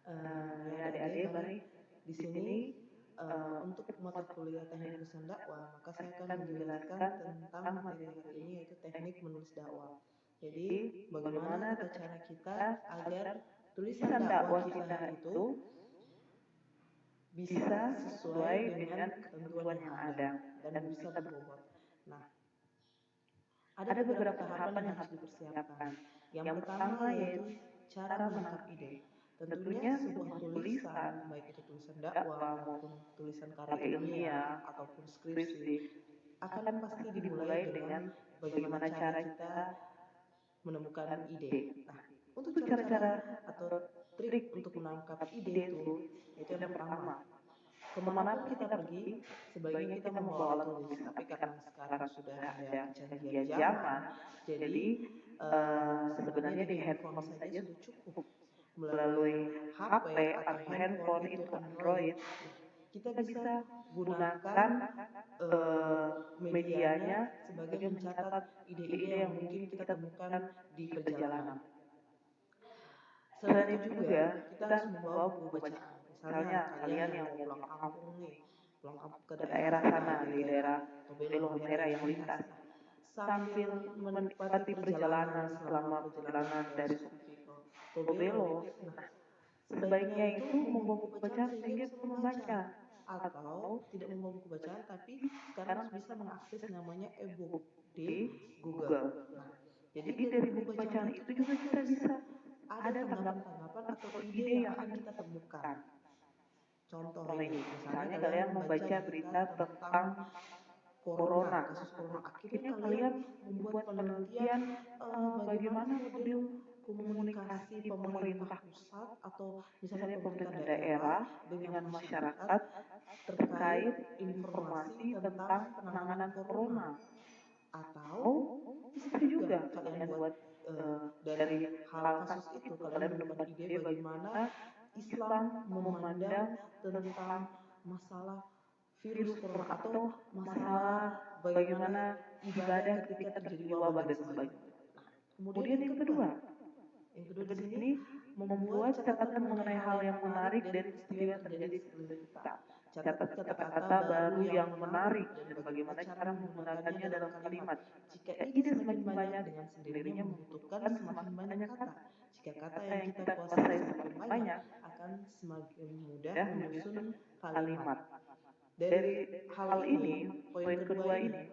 Ya adik-adik, baik. Di sini untuk mata kuliah teknik penulisan dakwah, maka saya akan menjelaskan tentang materi hari ini yaitu teknik menulis dakwah. Jadi, bagaimana tata cara kita agar tulisan dakwah kita itu bisa sesuai dengan ketentuan yang ada dan bisa berbobot. Nah, ada beberapa tahapan yang harus dipersiapkan. Yang pertama yaitu cara menangkap ide. Tentunya sebuah tulisan, baik itu tulisan dakwah maupun tulisan karya ilmiah ataupun skripsi, akan pasti dimulai dengan bagaimana cara kita menemukan ide. Nah, untuk cara-cara atau trik untuk menangkap ide itu yang pertama. Kemanapun kita pergi, sebaiknya kita membawa alat tulis. Tapi karena sekarang sudah ada kecanggihan zaman, jadi sebenarnya di handphone saja sudah cukup. Melalui HP atau handphone itu Android, kita bisa gunakan medianya sebagai mencatat ide-ide yang mungkin kita temukan di perjalanan. Selain itu juga kita harus membawa buku bacaan. Misalnya kalian yang mau pulang kampung nih, pulang kampung ke daerah sana, di daerah Tobelo Merah yang lintas. Sambil menikmati perjalanan selama perjalanan dari Supi ke Tobelo, nah sebaiknya itu membawa buku bacaan sehingga bisa membaca. Atau tidak membawa buku bacaan tapi sekarang bisa mengakses namanya e-book di Google. Nah, jadi dari buku bacaan itu juga kita bisa ada tanggapan-tanggapan atau ide yang akan kita temukan. Contoh ini, misalnya kalian membaca berita tentang corona, kasus corona. Akhirnya kalian membuat penelitian bagaimana model komunikasi pemerintah pusat atau misalnya pemerintah daerah dengan masyarakat terkait informasi tentang penanganan corona. Atau bisa juga kalian buat dari hal kasus itu kalian menemukan ide bagaimana Islam memandang tentang masalah virus corona atau masalah bagaimana ibadah ketika terjadi wabah dan sebagainya. Kemudian yang kedua di sini membuat catatan mengenai hal yang menarik dari peristiwa yang terjadi di sekeliling kita. Catat kata-kata baru yang menarik dan bagaimana cara menggunakannya dalam kalimat. Jika ide semakin banyak dengan sendirinya membutuhkan semakin banyak kata. Jika kata yang kita kuasai semakin banyak akan semakin mudah menyusun kalimat. Dari hal ini, poin kedua ini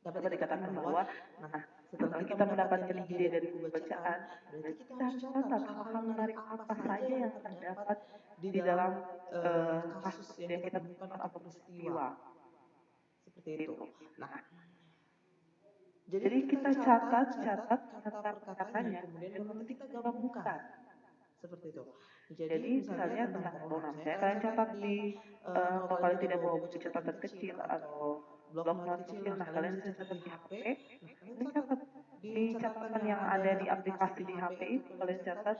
dapat dikatakan bahwa nah setelah kita mendapatkan ide dari buku bacaan, berarti kita harus catat hal-hal menarik apa saja yang terdapat di dalam kasus yang kita temukan atau peristiwa. Seperti itu. Nah, jadi kita catat kata per katanya, kemudian kita gabungkan. Seperti itu. Jadi misalnya tentang corona, misalnya kalian catat di kalau kalian tidak bawa buku catatan kecil atau blok not kecil, nah kalian bisa catat di HP. Nah, kalian catat di catatan yang ada di aplikasi di HP itu kalian catat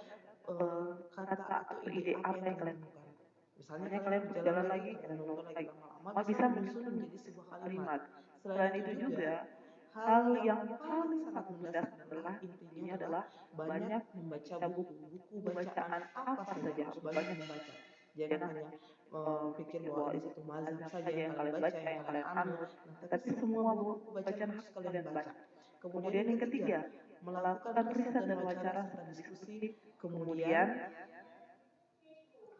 kata atau ide apa yang kalian temukan. Misalnya kalian berjalan lagi, kalian menemukan lagi lama-lama bisa menyusun menjadi sebuah kalimat. Selain itu juga hal yang paling sangat mendasar adalah intinya adalah banyak membaca buku bacaan apa saja harus banyak membaca. Jangan hanya pikir bahwa ini satu mazhab saja yang kalian baca, yang kalian anut, tapi semua buku bacaan harus kalian baca. Kemudian yang ketiga, melakukan riset dan wawancara serta diskusi, kemudian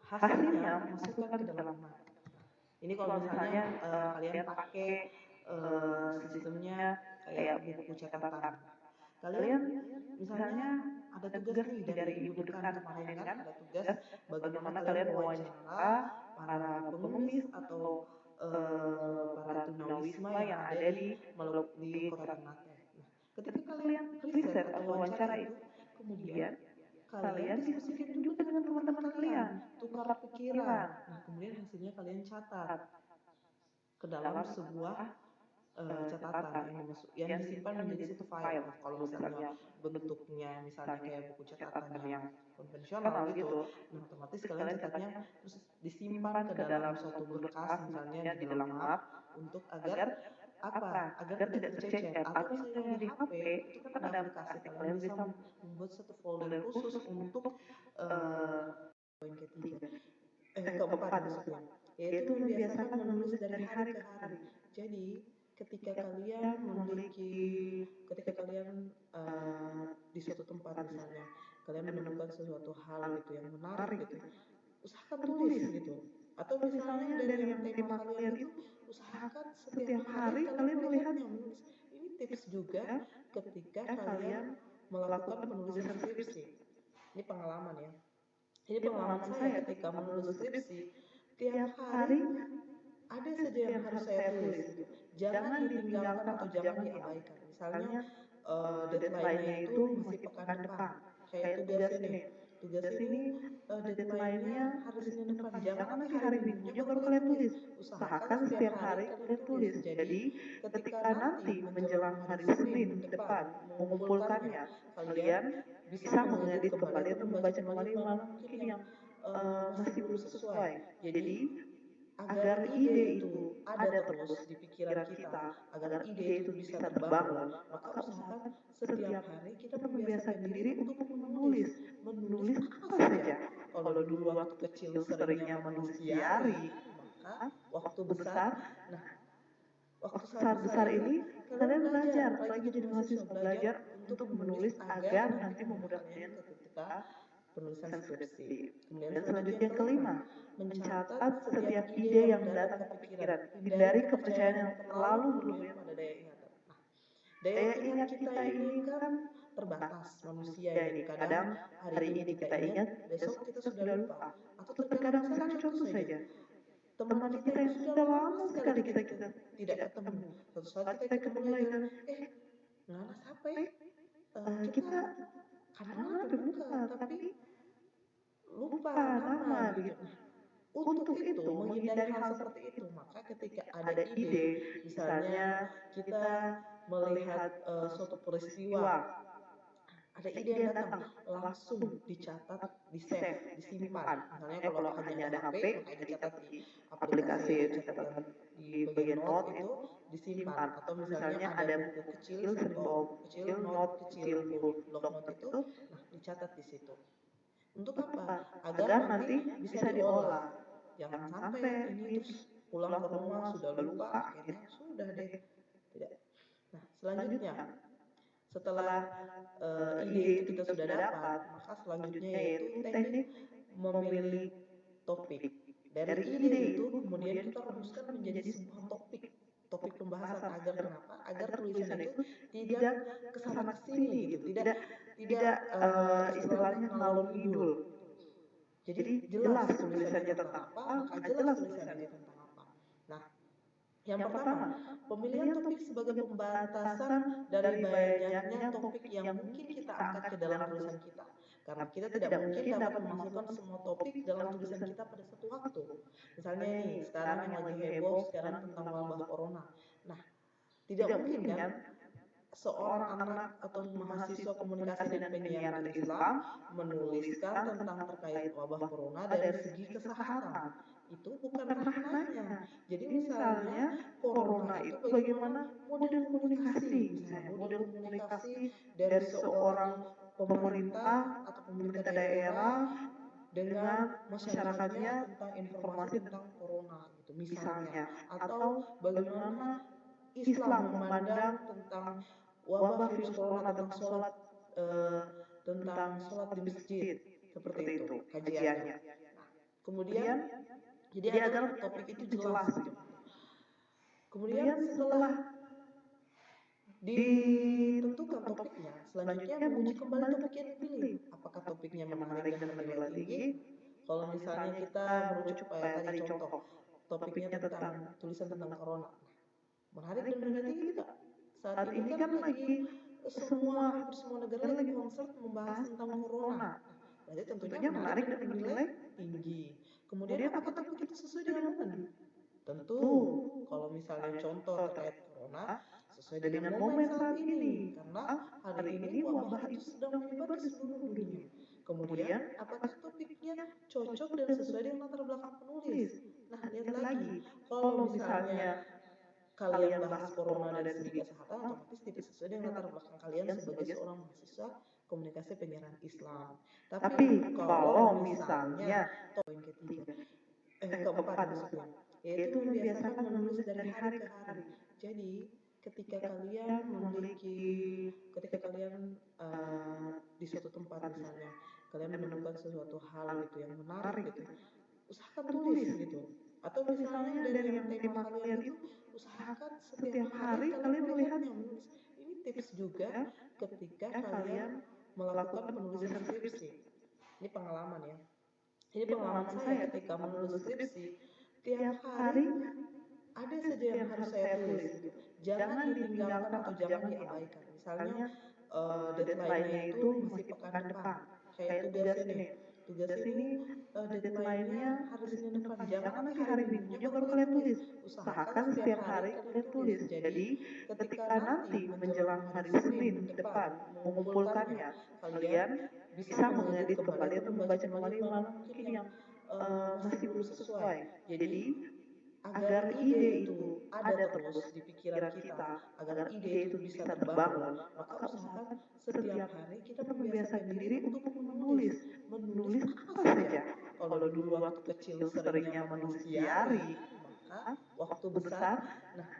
hasilnya masukkan ke dalam lembar. Ini kalau misalnya kalian pakai sistemnya kayak buku catatan. Kalian misalnya ada tugas nih dari Ibu Dekan kemarin kan, ada tugas bagaimana kalian wawancara para pengemis atau para tunawisma yang ada di kota Ternate. Nah, ketika kalian riset atau wawancara itu, kemudian kalian diskusikan juga dengan teman-teman kalian, tukar pikiran. Nah, kemudian hasilnya kalian catat ke dalam sebuah catatan yang disimpan menjadi satu file. Nah, kalau misalnya bentuknya misalnya kayak buku catatan yang konvensional gitu, nah otomatis kalian catatnya terus disimpan ke dalam suatu berkas misalnya di dalam map untuk agar apa? Agar tidak tercecer. Atau misalnya di HP itu kan ada aplikasi kalian bisa membuat satu folder khusus untuk keempat maksudnya, yaitu membiasakan menulis dari hari ke hari. Jadi ketika kalian di suatu tempat misalnya, kalian menemukan sesuatu hal gitu yang menarik gitu, usahakan tulis gitu. Atau misalnya dari yang tema kalian itu, usahakan setiap hari kalian melihatnya, menulis. Ini tips juga ketika kalian melakukan penulisan skripsi. Ini pengalaman ya. Ini pengalaman saya ketika menulis skripsi, tiap hari ada saja yang harus saya tulis gitu. Jangan ditinggalkan atau jangan diabaikan. Misalnya deadline-nya itu masih pekan depan. Kayak tugas ini deadline-nya hari Senin depan. Jangan nanti hari Minggunya baru kalian tulis. Usahakan setiap hari kalian tulis. Jadi ketika nanti menjelang hari Senin depan mengumpulkannya, kalian bisa mengedit kembali atau membaca kembali mana mungkin yang masih belum sesuai. Jadi agar ide itu ada terus di pikiran kita, agar ide itu bisa terbangun, maka usahakan setiap hari kita membiasakan diri untuk menulis. Menulis apa saja? Kalau dulu waktu kecil seringnya menulis diary, maka waktu besar, nah waktu saat besar ini kalian belajar, apalagi jadi mahasiswa, belajar untuk menulis agar nanti memudahkan kalian ketika penulisan skripsi. Kemudian selanjutnya yang kelima, mencatat setiap ide yang datang ke pikiran. Hindari kepercayaan yang terlalu berlebihan pada daya ingatan. Nah, daya ingat kita ini kan terbatas manusia ini. Kadang hari ini kita ingat, besok kita sudah lupa. Atau terkadang misalnya contoh saja, teman kita yang sudah lama sekali kita tidak ketemu. Suatu saat kita ketemu lagi, ngana siapa ya? Kita kenal di muka, tapi lupa nama gitu. Untuk itu, menghindari hal seperti itu, maka ketika ada ide, misalnya kita melihat suatu peristiwa, ada ide yang datang, langsung dicatat, di-save, disimpan. Misalnya kalau hanya ada HP, maka dicatat di aplikasi catatan di bagian note itu disimpan. Atau misalnya ada buku kecil, note kecil, blok note itu, nah dicatat di situ. Untuk apa? Agar nanti bisa diolah. Jangan sampai ini terus pulang ke rumah sudah lupa, akhirnya sudah deh. Tidak. Nah, selanjutnya setelah ide itu kita sudah dapat, maka selanjutnya yaitu teknik memilih topik. Dari ide itu kemudian kita rumuskan menjadi sebuah topik pembahasan. Agar kenapa? Agar tulisan itu tidak kesana kesini gitu, tidak istilahnya ngalor ngidul. Jadi jelas tulisannya tentang apa, maka jelas tulisannya tentang apa. Nah, yang pertama, pemilihan topik sebagai pembatasan dari banyaknya topik yang mungkin kita angkat ke dalam tulisan kita. Karena kita tidak mungkin dapat memasukkan semua topik dalam tulisan kita pada satu waktu. Misalnya nih, sekarang yang lagi heboh sekarang tentang wabah corona. Nah, tidak mungkin kan seorang anak atau mahasiswa komunikasi dan penyiaran Islam menuliskan tentang terkait wabah corona dari segi kesehatan. Itu bukan ranahnya. Jadi misalnya corona itu bagaimana model komunikasi, misalnya model komunikasi dari seorang pemerintah atau pemerintah daerah dengan masyarakatnya tentang informasi tentang corona gitu misalnya, atau bagaimana Islam memandang tentang wabah virus corona, tentang sholat di masjid, seperti itu kajiannya. Nah, kemudian jadi agar topik itu jelas gitu. Kemudian setelah ditentukan topiknya, selanjutnya menguji kembali topik yang dipilih. Apakah topiknya menarik dan bernilai tinggi? Kalau misalnya kita merujuk pada tadi contoh, topiknya tentang tulisan tentang corona. Menarik dan bernilai tinggi tidak? Saat ini kan lagi hampir semua negara lagi concern membahas tentang corona. Berarti tentunya menarik dan bernilai tinggi. Kemudian apakah topik itu sesuai dengan momen? Tentu, kalau misalnya contoh terkait corona, sesuai dengan momen saat ini. Karena hari ini wabah itu sedang menyebar di seluruh dunia. Kemudian, apakah topiknya cocok dan sesuai dengan latar belakang penulis? Nah, lihat lagi, kalau misalnya kalian bahas corona dari segi kesehatan, otomatis tidak sesuai dengan latar belakang kalian sebagai seorang mahasiswa komunikasi penyiaran Islam. Tapi kalau misalnya poin ketiga, keempat maksudnya, yaitu membiasakan menulis dari hari ke hari. Jadi ketika kalian di suatu tempat misalnya, kalian menemukan sesuatu hal gitu yang menarik gitu, usahakan tulis gitu. Atau misalnya dari yang tema kalian itu, usahakan setiap hari kalian melihatnya, menulis. Ini tips juga ketika kalian melakukan penulisan skripsi. Ini pengalaman ya. Ini pengalaman saya ketika menulis skripsi, tiap hari ada saja yang harus saya tulis gitu. Jangan ditinggalkan atau jangan diabaikan. Misalnya deadline-nya itu masih pekan depan. Kayak tugas ini deadline-nya hari Senin depan. Jangan nanti hari Minggunya baru kalian tulis. Usahakan setiap hari kalian tulis. Jadi ketika nanti menjelang hari Senin depan mengumpulkannya, kalian bisa mengedit kembali atau membaca kembali malah mungkin yang masih belum sesuai. Jadi agar ide itu ada terus di pikiran kita, agar ide itu bisa terbangun, maka usahakan setiap hari kita membiasakan diri untuk menulis. Menulis apa saja. Kalau dulu waktu kecil seringnya menulis diary, maka waktu besar, nah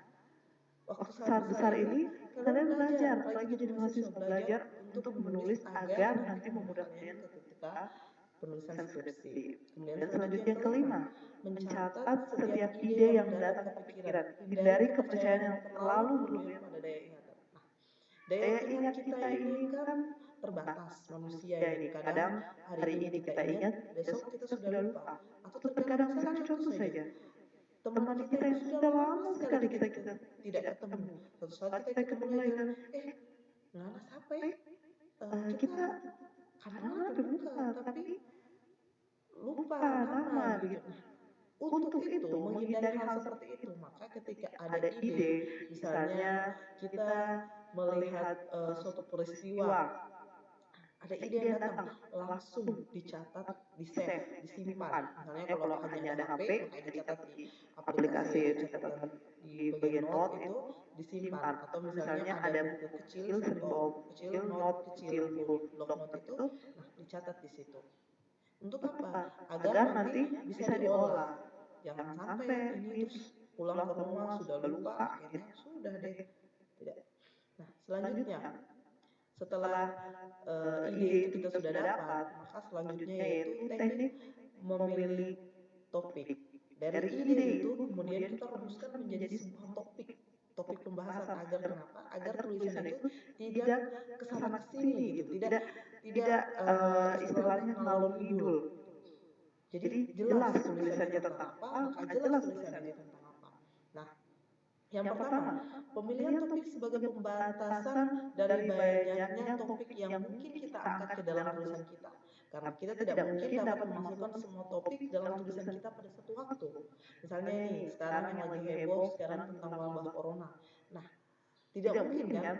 waktu saat besar ini kalian belajar, apalagi jadi mahasiswa, belajar untuk menulis agar nanti memudahkan kalian ketika penulisan skripsi. Kemudian selanjutnya yang kelima, mencatat setiap ide yang datang ke pikiran. Hindari kepercayaan yang terlalu berlebihan pada daya ingatan. Nah, daya ingat kita ini kan terbatas manusia ini. Kadang hari ini kita ingat, besok kita sudah lupa. Atau terkadang misalnya contoh saja, teman kita yang sudah lama sekali kita tidak ketemu. Suatu saat kita ketemu lagi kan, nganas apa ya? Kita kenal apa bukan, tapi lupa nama gitu. Untuk itu, menghindari hal seperti itu, maka ketika ada ide, misalnya kita melihat suatu peristiwa, ada ide yang datang, langsung dicatat, di-save, disimpan. Misalnya kalau hanya ada HP, maka dicatat di aplikasi catatan di bagian note itu disimpan. Atau misalnya ada buku kecil, note kecil, block note itu, nah dicatat di situ. Untuk apa? Agar nanti bisa diolah. Jangan sampai ini terus pulang ke rumah sudah lupa, akhirnya sudah deh. Tidak. Nah, selanjutnya setelah ide itu kita sudah dapat, maka selanjutnya yaitu teknik memilih topik. Dari ide itu kemudian kita rumuskan menjadi sebuah topik pembahasan. Agar kenapa? Agar tulisan itu tidak kesana kesini gitu, tidak istilahnya ngalor ngidul. Jadi jelas tulisannya tentang apa, maka jelas tulisannya tentang apa. Nah, yang pertama, pemilihan topik sebagai pembatasan dari banyaknya topik yang mungkin kita angkat ke dalam tulisan kita. Karena kita tidak mungkin dapat memasukkan semua topik dalam tulisan kita pada satu waktu. Misalnya nih, sekarang yang lagi heboh sekarang tentang wabah corona. Nah, tidak mungkin kan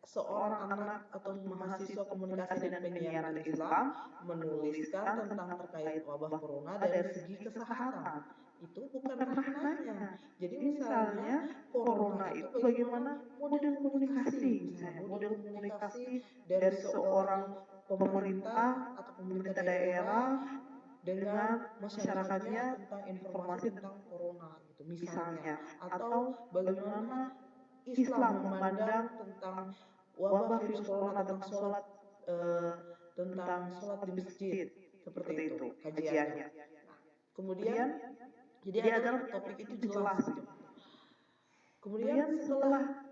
seorang anak atau mahasiswa komunikasi dan penyiaran Islam menuliskan tentang terkait wabah corona dari segi kesehatan. Itu bukan ranahnya. Jadi misalnya corona itu bagaimana model komunikasi, misalnya model komunikasi dari seorang pemerintah atau pemerintah daerah dengan masyarakatnya tentang informasi tentang corona gitu misalnya, atau bagaimana Islam memandang tentang wabah virus corona, tentang sholat di masjid, seperti itu kajiannya. Nah, kemudian jadi agar topik itu jelas gitu. Kemudian setelah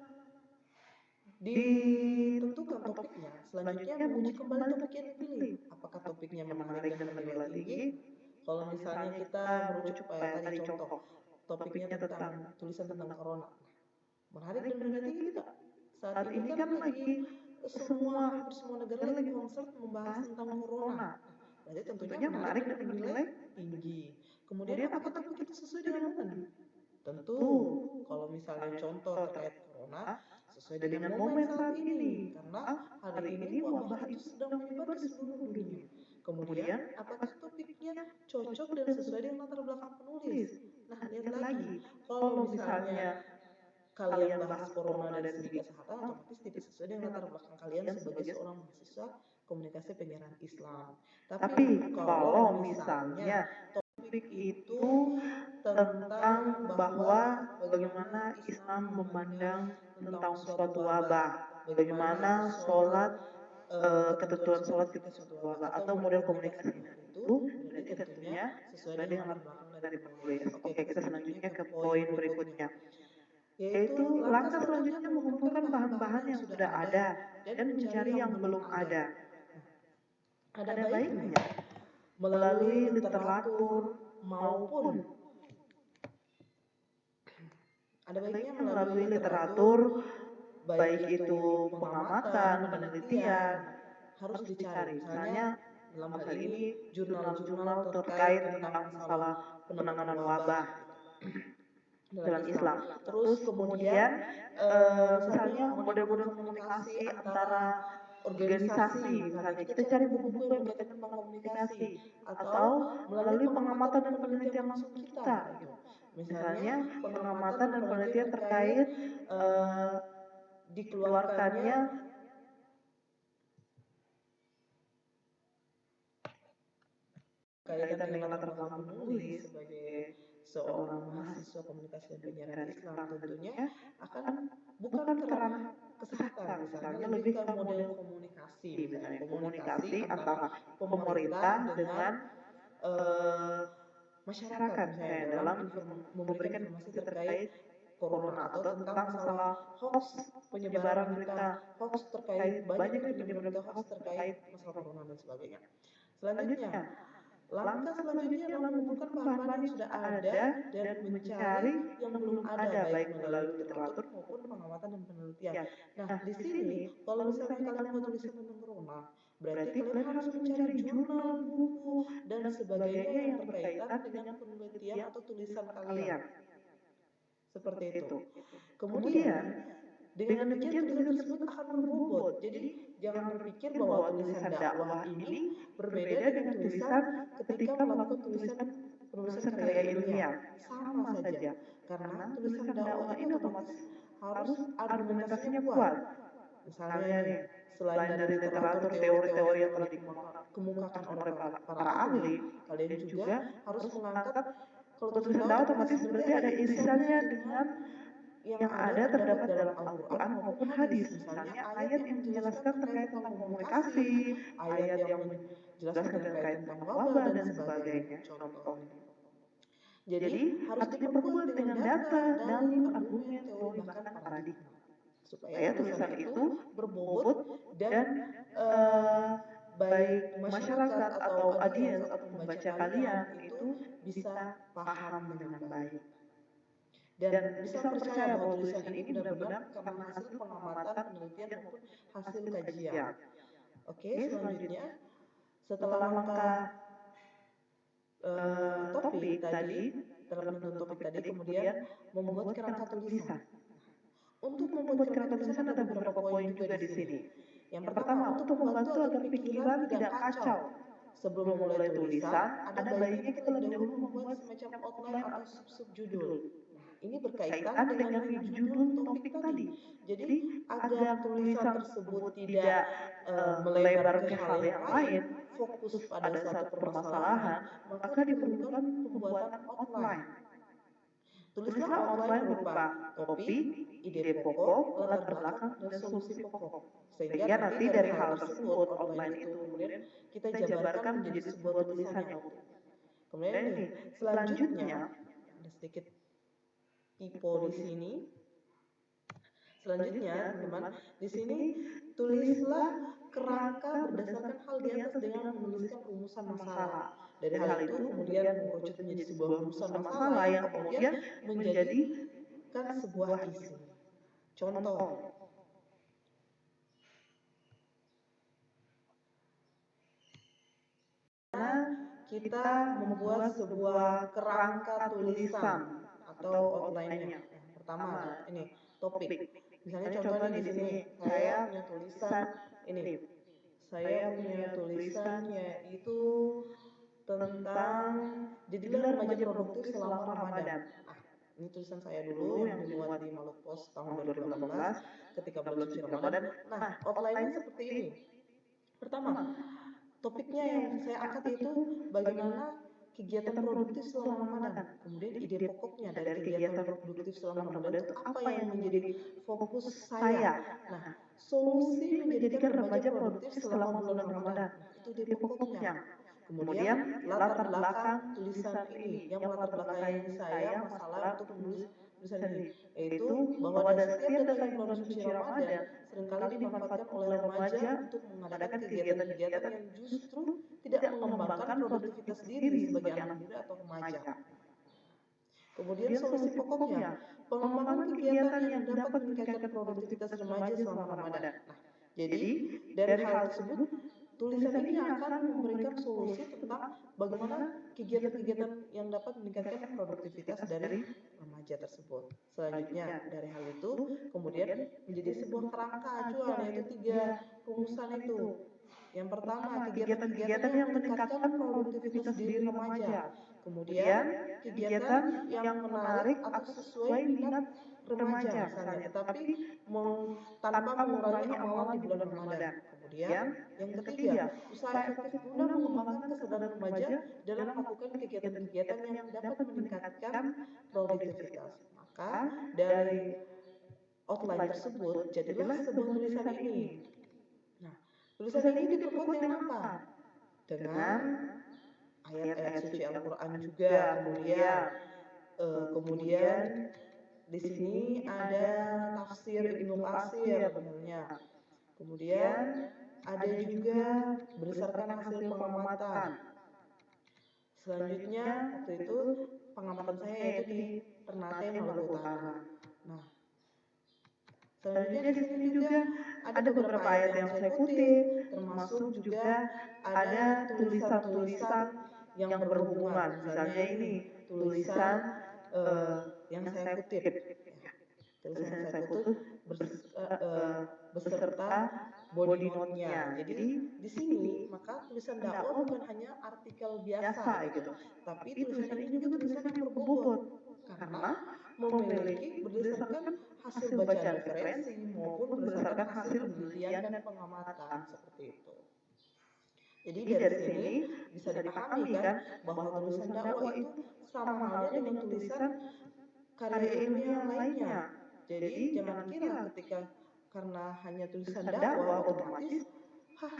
ditentukan topiknya, selanjutnya menguji kembali topik yang dipilih. Apakah topiknya menarik dan bernilai tinggi? Kalau misalnya kita merujuk pada tadi contoh, topiknya tentang tulisan tentang corona, menarik dan bernilai tinggi tidak? Saat ini kan lagi hampir semua negara lagi concern membahas tentang corona. Berarti tentunya menarik dan bernilai tinggi. Kemudian apakah topik itu sesuai dengan momen? Tentu, kalau misalnya contoh terkait corona, sesuai dengan momen saat ini. Karena hari ini wabah itu sedang menyebar di seluruh dunia. Kemudian, apakah topiknya cocok dan sesuai dengan latar belakang penulis? Nah, lihat lagi, kalau misalnya kalian bahas corona dari segi kesehatan, otomatis tidak sesuai dengan latar belakang kalian sebagai seorang mahasiswa komunikasi penyiaran Islam. Tapi kalau misalnya topik itu tentang bahwa bagaimana Islam memandang tentang suatu wabah, bagaimana sholat, ketentuan sholat kita suatu wabah, atau model komunikasi itu berarti tentunya sesuai dengan latar belakang dari penulis. Oke, kita selanjutnya ke poin berikutnya, yaitu langkah selanjutnya mengumpulkan bahan-bahan yang sudah ada dan mencari yang belum ada. Ada baiknya melalui literatur maupun baik itu pengamatan, penelitian, harus dicari. Misalnya dalam hal ini jurnal-jurnal terkait tentang masalah penanganan wabah dalam Islam. Terus kemudian misalnya model-model komunikasi antara organisasi, misalnya kita cari buku-buku yang berkaitan tentang komunikasi atau melalui pengamatan dan penelitian langsung kita gitu. Misalnya pengamatan dan penelitian terkait dikeluarkannya kaitan dengan latar belakang penulis sebagai seorang mahasiswa komunikasi dan penyiaran Islam, tentunya akan bukan kerana kesehatan, misalnya lebih ke model komunikasi, misalnya komunikasi antara pemerintah dengan masyarakat, misalnya dalam memberikan informasi terkait corona atau tentang masalah hoax, penyebaran berita hoax terkait banyaknya penyebaran berita hoax terkait masalah corona dan sebagainya. Selanjutnya, langkah selanjutnya adalah mengumpulkan bahan-bahan yang sudah ada dan mencari yang belum ada, baik melalui literatur maupun pengamatan dan penelitian. Nah, di sini kalau misalnya kalian mau tulisan tentang corona, berarti kalian harus mencari jurnal, buku, dan sebagainya yang berkaitan dengan penelitian atau tulisan kalian. Seperti itu. Kemudian, dengan demikian tulisan tersebut akan berbobot. Jadi, jangan berpikir bahwa tulisan dakwah ini berbeda dengan tulisan ketika melakukan penulisan karya ilmiah. Sama saja. Karena tulisan dakwah ini otomatis harus argumentasinya kuat. Misalnya nih, selain dari literatur teori-teori yang telah dikemukakan oleh para ahli, kalian juga harus mengangkat, kalau tulisan dakwah otomatis berarti ada irisannya dengan yang ada terdapat dalam Al-Quran maupun hadis. Misalnya ayat yang menjelaskan terkait tentang komunikasi, ayat yang menjelaskan terkait tentang wabah dan sebagainya. Contohnya. Jadi harus diperkuat dengan data, dalil, argumen, teori, bahkan paradigma, supaya tulisan itu berbobot dan baik masyarakat atau audiens atau pembaca kalian itu bisa paham dengan baik dan bisa percaya bahwa tulisan ini benar-benar karena hasil pengamatan, penelitian maupun hasil kajian. Oke, selanjutnya setelah langkah topik tadi, dalam menentukan topik tadi, kemudian membuat kerangka tulisan. Untuk membuat kerangka tulisan ada beberapa poin juga di sini. Yang pertama, untuk membantu agar pikiran tidak kacau. Sebelum memulai tulisan, ada baiknya kita lebih dahulu membuat semacam outline atau sub-judul. Ini berkaitan dengan judul topik tadi. Jadi, agar tulisan tersebut tidak melebar ke hal yang lain, fokus pada satu permasalahan, maka diperlukan pembuatan outline. Tulislah outline berupa topik, ide pokok, latar belakang, dan solusi pokok. Sehingga nanti dari hal tersebut, outline itu kemudian kita jabarkan menjadi sebuah tulisan yang utuh. Kemudian ini, selanjutnya, ada sedikit typo di sini. Selanjutnya, teman-teman, di sini tulislah kerangka berdasarkan hal di atas dengan menuliskan rumusan masalah. Dari hal itu kemudian mengerucut menjadi sebuah rumusan masalah yang kemudian menjadikan sebuah isu. Contoh, kita membuat sebuah kerangka tulisan atau outline-nya. Pertama, ini topik. Misalnya contohnya di sini, saya punya tulisan ini. Saya punya tulisan yaitu tentang jadilah remaja produktif selama Ramadan. Ini tulisan saya dulu yang dimuat di Maluku Post tahun 2018 ketika bulan suci Ramadan. Nah, outline-nya seperti ini. Pertama, topiknya yang saya angkat itu bagaimana kegiatan produktif selama Ramadan. Kemudian ide pokoknya dari kegiatan produktif selama Ramadan itu apa yang menjadi fokus saya. Nah, solusi menjadikan remaja produktif selama bulan Ramadan. Itu ide pokoknya. Kemudian latar belakang tulisan ini, yang latar belakang saya masalah untuk menulis tulisan ini, yaitu bahwa setiap datangnya bulan suci Ramadan seringkali dimanfaatkan oleh remaja untuk mengadakan kegiatan-kegiatan yang justru tidak mengembangkan produktivitas diri sebagai anak muda atau remaja. Kemudian solusi pokoknya, pengembangan kegiatan yang dapat meningkatkan produktivitas remaja selama Ramadan. Nah, jadi dari hal tersebut, tulisan ini akan memberikan solusi tentang bagaimana kegiatan-kegiatan yang dapat meningkatkan produktivitas dari remaja tersebut. Selanjutnya, dari hal itu, kemudian menjadi sebuah kerangka acuan, yaitu 3 rumusan itu. Yang pertama, kegiatan-kegiatan yang meningkatkan produktivitas diri remaja. Kemudian, kegiatan yang menarik atau sesuai minat remaja misalnya, tetapi tanpa mengurangi amalan di bulan Ramadan. Kemudian, yang ketiga, usaha efektif guna mengembangkan kesadaran remaja dalam melakukan kegiatan-kegiatan yang dapat meningkatkan produktivitas. Maka, dari outline tersebut, jadilah sebuah tulisan ini. Nah, tulisan ini diperkuat dengan apa? Dengan ayat-ayat suci Al-Quran juga. Kemudian di sini ada tafsir Ibnu Katsir sebenarnya. Kemudian ada juga berdasarkan hasil pengamatan. Selanjutnya waktu itu pengamatan saya yaitu di Ternate, Maluku Utara. Nah, selanjutnya di sini juga ada beberapa ayat yang saya kutip, termasuk juga ada tulisan-tulisan yang berhubungan. Misalnya ini tulisan yang saya kutip, tulisan yang saya kutip beserta body note-nya. Jadi di sini maka tulisan dakwah bukan hanya artikel biasa gitu, tapi tulisan ini juga tulisan yang berbobot karena memiliki berdasarkan hasil bacaan referensi maupun berdasarkan hasil penelitian dan pengamatan seperti itu. Jadi dari sini bisa dipahami kan bahwa tulisan dakwah itu sama halnya dengan tulisan karya ilmiah yang lainnya. Jadi jangan kira ketika karena hanya tulisan dakwah otomatis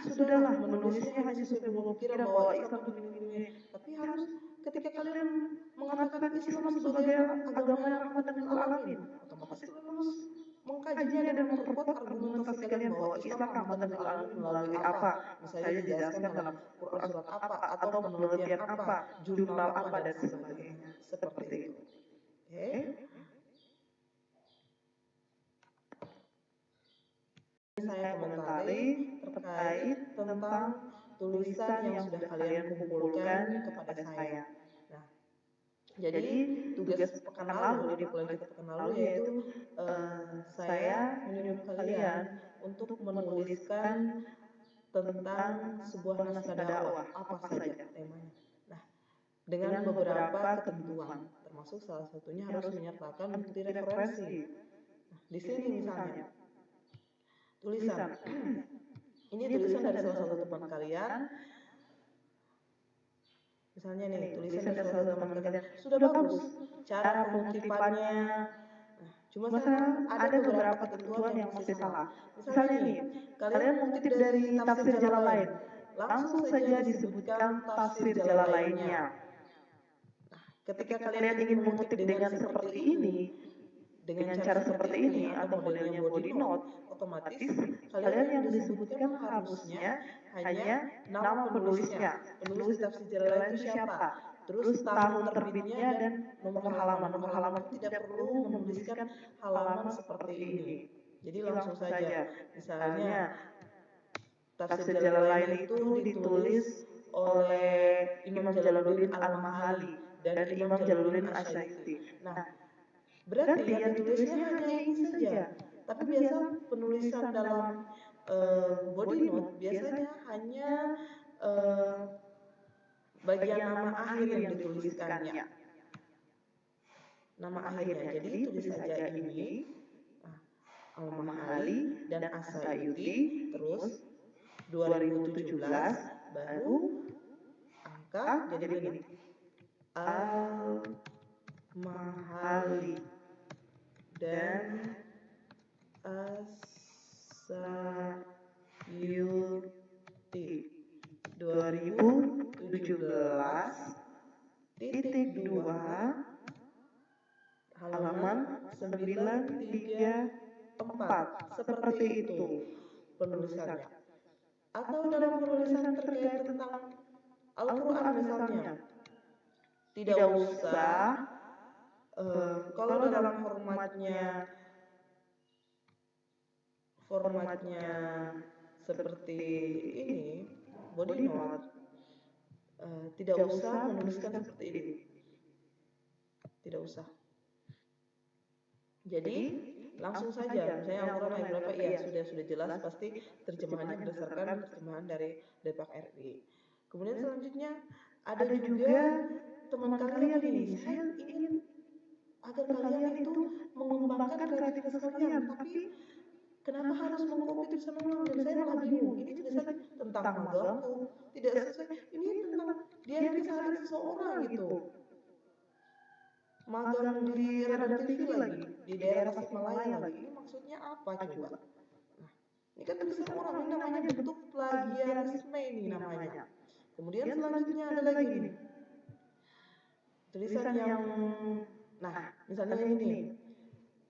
sudahlah menulisnya hanya sesuai dengan pikiran bahwa Islam begini-begini. Tapi harus ketika kalian mengatakan Islam sebagai agama yang rahmat dan lil alamin, otomatis kalian harus mengkajinya dan memperkuat argumentasi kalian bahwa Islam rahmat dan lil alamin melalui apa? Misalnya dijelaskan dalam Quran surat apa atau penelitian apa, jurnal apa dan sebagainya. Seperti itu. Oke. Saya komentari terkait tentang tulisan yang sudah kalian kumpulkan kepada saya. Nah, jadi tugas pekan lalu di pelajaran pekan lalu yaitu saya menyuruh kalian untuk menuliskan tentang sebuah naskah dakwah apa saja temanya. Nah, dengan beberapa ketentuan, termasuk salah satunya harus menyertakan bukti referensi. Nah, di sini misalnya tulisan. Ini tulisan dari salah satu teman kalian. Misalnya nih, tulisan dari salah satu teman kalian. Sudah bagus cara pengutipannya. Nah, cuma sekarang ada beberapa ketentuan yang masih salah. Misalnya nih, kalian mengutip dari tafsir Jalalain. Langsung saja disebutkan tafsir Jalalainnya. Nah, ketika kalian ingin mengutip dengan seperti ini, dengan cara seperti ini atau modelnya body note, otomatis kalian yang disebutkan harusnya hanya nama penulisnya, penulis tafsir Jalalain itu siapa, terus tahun terbitnya dan nomor halaman. Nomor halaman itu tidak perlu menuliskan halaman seperti ini. Jadi langsung saja, misalnya tafsir Jalalain itu ditulis oleh Imam Jalaluddin Al-Mahali dan Imam Jalaluddin Asy-Syaiti. Nah, berarti yang ditulisnya hanya ini saja. Tapi biasa penulisan dalam body note biasanya hanya bagian nama akhir yang dituliskannya. Nama akhirnya. Jadi tulis saja ini Al-Mahali dan Asy-Syaiti, terus 2017 baru angka jadi begini. Al-Mahali dan As-Sayuti 2017 halaman 934. Seperti itu penulisannya. Atau dalam penulisan terkait tentang Al-Quran misalnya, tidak usah kalau dalam formatnya seperti ini, body note, tidak usah menuliskan seperti ini, tidak usah. Jadi langsung saja, misalnya Al-Quran ayat berapa, ya sudah jelas, pasti terjemahannya berdasarkan terjemahan dari Depak RI. Kemudian selanjutnya ada juga teman kalian ini, saya ingin agar kalian itu mengembangkan kreativitas kalian, tapi kenapa harus mengcopy tulisan orang? Dan saya malah bingung, ini tulisan tentang magang tidak sesuai, ini tentang diari keseharian seseorang gitu. Magang di radar TV lagi, di daerah Tasikmalaya lagi. Ini maksudnya apa coba? Nah, ini kan tulisan orang, ini namanya bentuk plagiarisme ini namanya. Kemudian selanjutnya ada lagi nih, tulisan yang, nah misalnya ini,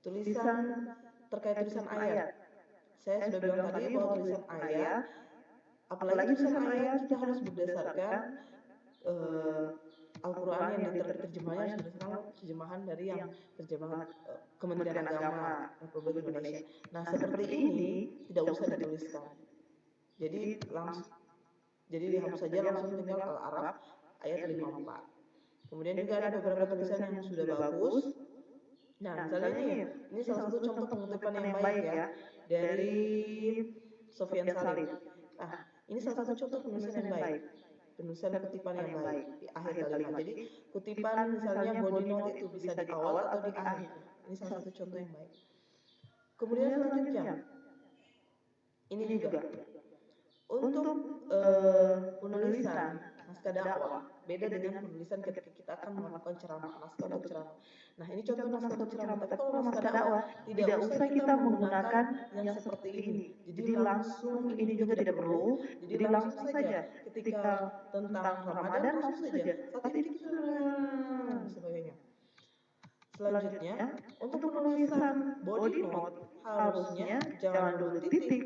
tulisan terkait tulisan ayat. Saya sudah bilang tadi bahwa tulisan ayat, apalagi tulisan ayat kita harus berdasarkan Al-Quran yang diterjemahnya berdasarkan terjemahan dari yang terjemahan Kementerian Agama Republik Indonesia. Nah seperti ini tidak usah dituliskan. Jadi dihapus saja, langsung tinggal Al-Araf ayat 54. Kemudian juga ada beberapa tulisan yang sudah bagus. Nah misalnya ini salah satu contoh pengutipan yang baik ya dari Sofyan Salim. Nah ini salah satu contoh penulisan yang baik, penulisan kutipan yang baik di akhir kalimat. Jadi kutipan misalnya body note itu bisa di awal atau di akhir. Ini salah satu contoh yang baik. Kemudian selanjutnya ini juga untuk penulisan naskah dakwah beda dengan penulisan ketika kita akan melakukan ceramah, naskah untuk ceramah. Nah ini contoh naskah untuk ceramah. Tapi kalau naskah dakwah tidak usah kita menggunakan yang seperti ini. Jadi langsung ini juga tidak perlu. Jadi langsung saja ketika tentang Ramadan langsung saja saat ini kita sebagainya. Selanjutnya untuk penulisan body note harusnya jangan dulu titik,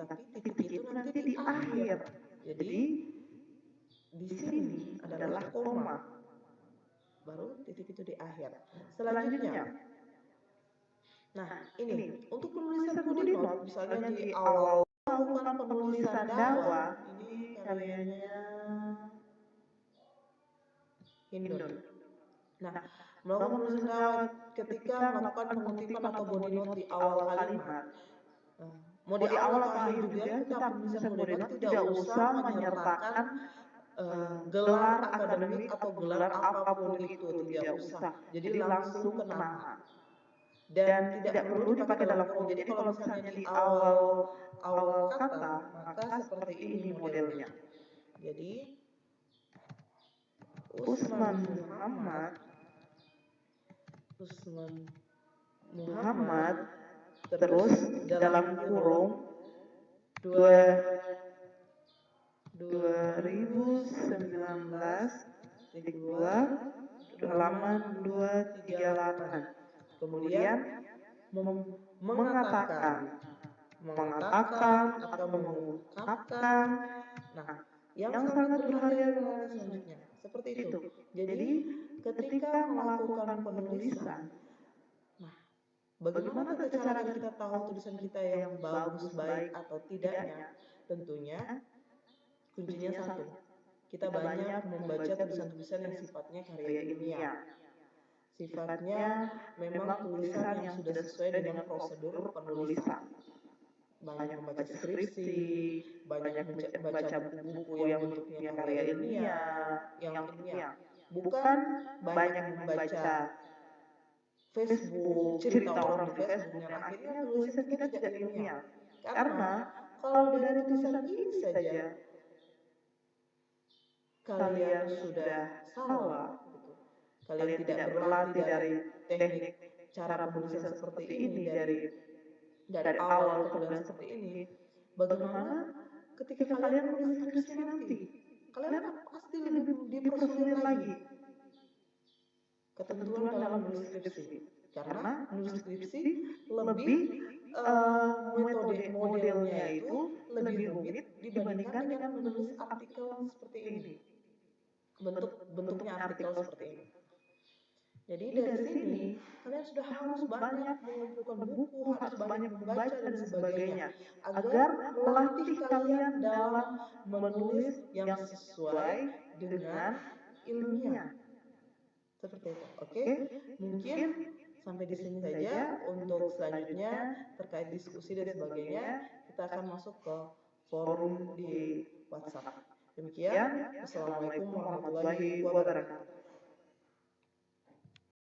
tapi titik itu nanti di akhir. Jadi di sini adalah koma, baru titik itu di akhir. Selanjutnya, nah ini untuk penulisan body note, misalnya di awal melakukan penulisan dakwah, ini karyanya Hindun. Nah, melakukan penulisan dakwah ketika melakukan pengutipan atau body note di awal kalimat. Mau di awal atau akhir juga kita penulisan body note tidak usah menyertakan gelar akademik atau gelar apapun itu, tidak usah. Jadi langsung ke nama. Dan tidak perlu dipakai dalam kurung. Jadi kalau misalnya di awal kata, maka seperti ini modelnya. Jadi Usman Muhammad terus dalam kurung 2019 halaman 238. Kemudian mengatakan atau mengungkapkan. Nah, yang sangat berbahaya selanjutnya seperti itu. Jadi ketika melakukan penulisan, nah bagaimana tata cara kita tahu tulisan kita yang bagus, baik atau tidaknya? Tentunya kuncinya satu, kita banyak membaca tulisan-tulisan yang sifatnya karya ilmiah. Sifatnya memang tulisan yang sudah sesuai dengan prosedur penulisan. Banyak membaca skripsi, banyak membaca buku-buku yang bentuknya karya ilmiah, yang ilmiah. Bukan banyak membaca Facebook, cerita orang di Facebook, yang akhirnya tulisan kita tidak ilmiah. Karena kalau dari tulisan ini saja kalian sudah salah, gitu. kalian tidak berlatih dari teknik cara penulisan seperti ini dari awal kalian seperti ini, bagaimana ketika kalian menulis skripsi nanti, kalian pasti lebih dipersulit lagi ketentuan dalam menulis skripsi. Karena menulis skripsi lebih modelnya itu lebih rumit dibandingkan dengan menulis artikel seperti ini. Bentuknya artikel seperti ini. Jadi dari sini kalian sudah harus banyak mengumpulkan buku, harus banyak membaca dan sebagainya agar melatih kalian dalam menulis yang sesuai dengan ilmiah. Seperti itu. Oke? Mungkin sampai di sini saja. Untuk selanjutnya terkait diskusi dan sebagainya, kita akan masuk ke forum di WhatsApp. Demikian, Assalamualaikum warahmatullahi wabarakatuh.